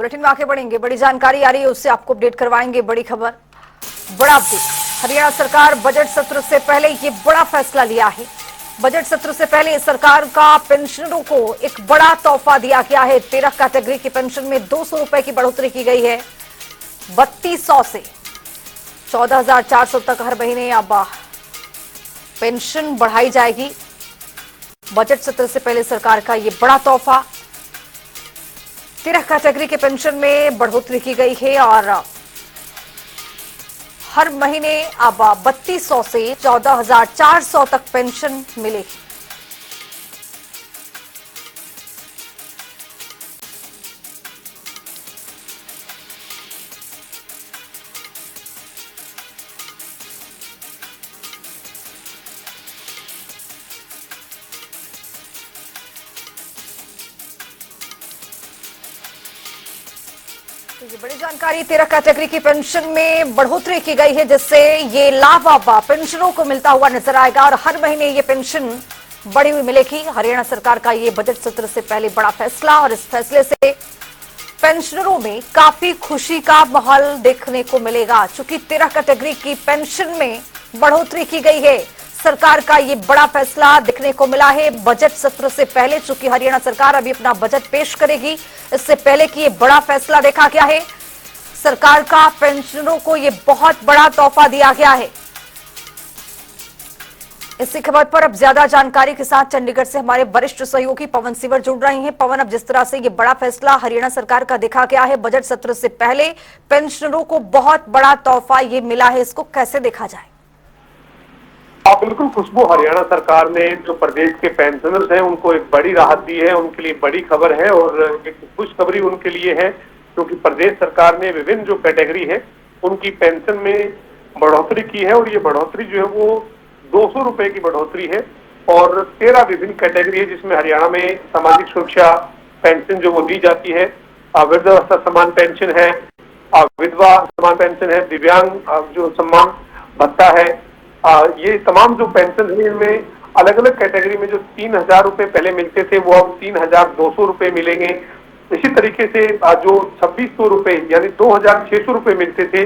Bulletin में आगे बढ़ेंगे। बड़ी जानकारी आ रही है, उससे आपको अपडेट करवाएंगे। बड़ी खबर, बड़ा अपडेट। हरियाणा सरकार बजट सत्र से पहले ये बड़ा फैसला लिया है। बजट सत्र से पहले सरकार का पेंशनरों को एक बड़ा तोहफा दिया गया है। 13 कैटेगरी की पेंशन में 200 रुपए की बढ़ोतरी की गई है। 3200 से 14,400 तक हर महीने अब पेंशन बढ़ाई जाएगी। बजट सत्र से पहले सरकार का ये बड़ा तोहफा। 13 कैटेगरी के पेंशन में बढ़ोतरी की गई है और हर महीने अब 3200 से 14,400 तक पेंशन मिलेगी। तो ये बड़ी जानकारी, 13 कैटेगरी की पेंशन में बढ़ोतरी की गई है, जिससे ये लाभ अब पेंशनरों को मिलता हुआ नजर आएगा और हर महीने ये पेंशन बढ़ी हुई मिलेगी। हरियाणा सरकार का ये बजट सत्र से पहले बड़ा फैसला, और इस फैसले से पेंशनरों में काफी खुशी का माहौल देखने को मिलेगा। चूंकि 13 कैटेगरी की पेंशन में बढ़ोतरी की गई है, सरकार का ये बड़ा फैसला देखने को मिला है बजट सत्र से पहले। चूंकि हरियाणा सरकार अभी अपना बजट पेश करेगी, इससे पहले कि ये बड़ा फैसला देखा गया है। सरकार का पेंशनरों को ये बहुत बड़ा तोहफा दिया गया है। इसी खबर पर अब ज्यादा जानकारी के साथ चंडीगढ़ से हमारे वरिष्ठ सहयोगी पवन सिवर जुड़ रहे हैं। पवन, अब जिस तरह से ये बड़ा फैसला हरियाणा सरकार का देखा गया है, बजट सत्र से पहले पेंशनरों को बहुत बड़ा तोहफा ये मिला है, इसको कैसे देखा जाए? बिल्कुल खुशबू, हरियाणा सरकार ने जो प्रदेश के पेंशनर्स हैं उनको एक बड़ी राहत दी है। उनके लिए बड़ी खबर है और एक खुशखबरी उनके लिए है, क्योंकि प्रदेश सरकार ने विभिन्न जो कैटेगरी है उनकी पेंशन में बढ़ोतरी की है। और ये बढ़ोतरी जो है वो 200 रुपए की बढ़ोतरी है और 13 विभिन्न कैटेगरी है, जिसमें हरियाणा में सामाजिक सुरक्षा पेंशन जो वो दी जाती है, वृद्धावस्था सम्मान पेंशन है, विधवा सम्मान पेंशन है, दिव्यांग जो सम्मान भत्ता है, ये तमाम जो पेंशन है इनमें अलग अलग कैटेगरी में जो 3,000 रुपए पहले मिलते थे वो अब 3,200 रुपए मिलेंगे। इसी तरीके से जो 2,600 रुपए यानी 2,600 रुपए मिलते थे,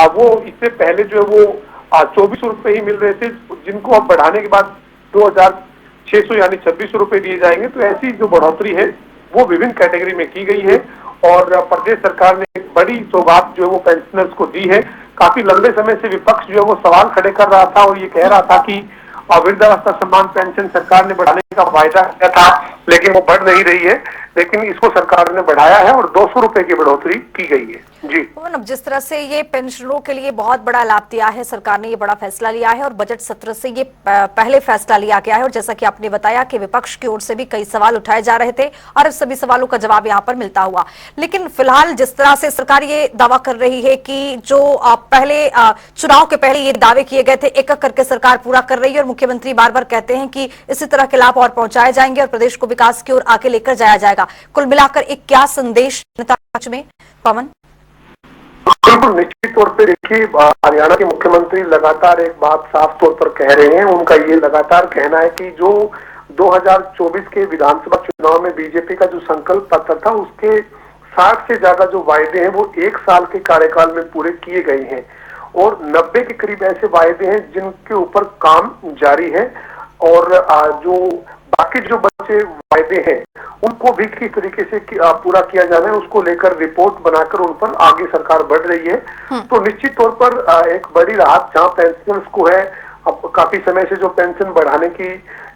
वो इससे पहले जो है वो 2,400 रुपए ही मिल रहे थे, जिनको अब बढ़ाने के बाद 2,600 यानी 2,600 रुपए दिए जाएंगे। तो ऐसी जो बढ़ोतरी है वो विभिन्न कैटेगरी में की गई है और प्रदेश सरकार ने एक बड़ी सौगात जो है वो पेंशनर्स को दी है। काफी लंबे समय से विपक्ष जो है वो सवाल खड़े कर रहा था और ये कह रहा था कि वृद्धावस्था सम्मान पेंशन सरकार ने बढ़ाने का वायदा किया था, लेकिन वो बढ़ नहीं रही है। लेकिन इसको सरकार ने बढ़ाया है और 200 रुपए की बढ़ोतरी की गई है। जी अब जिस तरह से ये पेंशनरों के लिए बहुत बड़ा लाभ दिया है, सरकार ने ये बड़ा फैसला लिया है और बजट सत्र से ये पहले फैसला लिया गया है। और जैसा कि आपने बताया कि विपक्ष की ओर से भी कई सवाल उठाए जा रहे थे और सभी सवालों का जवाब यहाँ पर मिलता हुआ। लेकिन फिलहाल जिस तरह से सरकार ये दावा कर रही है कि जो पहले चुनाव के पहले ये दावे किए गए थे, एक एक करके सरकार पूरा कर रही है और मुख्यमंत्री बार बार कहते हैं कि इसी तरह के लाभ और पहुंचाए जाएंगे और प्रदेश को विकास की ओर आगे लेकर जाया जाएगा। कुल मिलाकर एक क्या संदेश जनता पक्ष में, पवन? बिल्कुल निश्चित तौर पे देखिए, हरियाणा के मुख्यमंत्री लगातार एक बात साफ तौर पर कह रहे हैं। उनका ये लगातार कहना है कि जो 2024 के विधानसभा चुनाव में बीजेपी का जो संकल्प पत्र था उसके 60 से ज्यादा जो वायदे हैं वो 1 साल के कार्यकाल में पूरे किए गए हैं और 90 के करीब ऐसे वायदे हैं जिनके ऊपर काम जारी है और जो बाकी जो बचे वायदे हैं उनको भी किस तरीके से पूरा किया जाना है उसको लेकर रिपोर्ट बनाकर उन पर आगे सरकार बढ़ रही है। तो निश्चित तौर पर एक बड़ी राहत जहां पेंशनर्स को है, अब काफी समय से जो पेंशन बढ़ाने की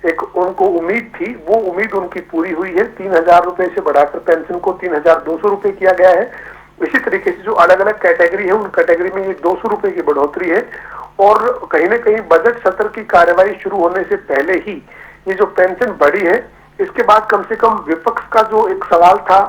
एक उनको उम्मीद थी वो उम्मीद उनकी पूरी हुई है। 3,000 रुपए से बढ़ाकर पेंशन को 3,200 रुपए किया गया है। इसी तरीके से जो अलग अलग कैटेगरी है उन कैटेगरी में ये 200 रुपए की बढ़ोतरी है और कहीं ना कहीं बजट सत्र की कार्यवाही शुरू होने से पहले ही ये जो पेंशन बढ़ी है, इसके बाद कम से कम विपक्ष का जो एक सवाल था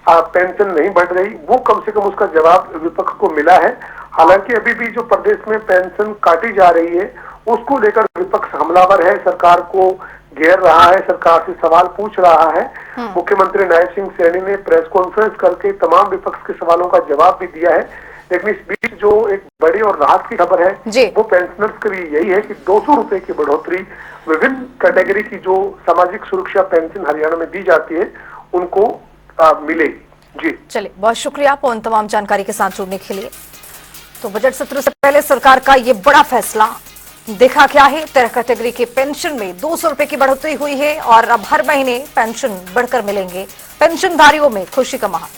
पेंशन नहीं बढ़ रही, वो कम से कम उसका जवाब विपक्ष को मिला है। हालांकि अभी भी जो प्रदेश में पेंशन काटी जा रही है उसको लेकर विपक्ष हमलावर है, सरकार को घेर रहा है, सरकार से सवाल पूछ रहा है। मुख्यमंत्री नायब सिंह सैनी ने प्रेस कॉन्फ्रेंस करके तमाम विपक्ष के सवालों का जवाब भी दिया है। लेकिन इस बीच जो एक बड़ी और राहत की खबर है वो पेंशनर्स के लिए यही है कि 200 रुपए की बढ़ोतरी विभिन्न कैटेगरी की जो सामाजिक सुरक्षा पेंशन हरियाणा में दी जाती है उनको मिलेगी। जी चलिए, बहुत शुक्रिया आपको उन तमाम जानकारी के साथ जुड़ने के लिए। तो बजट सत्र से पहले सरकार का ये बड़ा फैसला देखा क्या है। 13 कैटेगरी की पेंशन में 200 रुपए की बढ़ोतरी हुई है और अब हर महीने पेंशन बढ़कर मिलेंगे। पेंशनधारियों में खुशी का माहौल।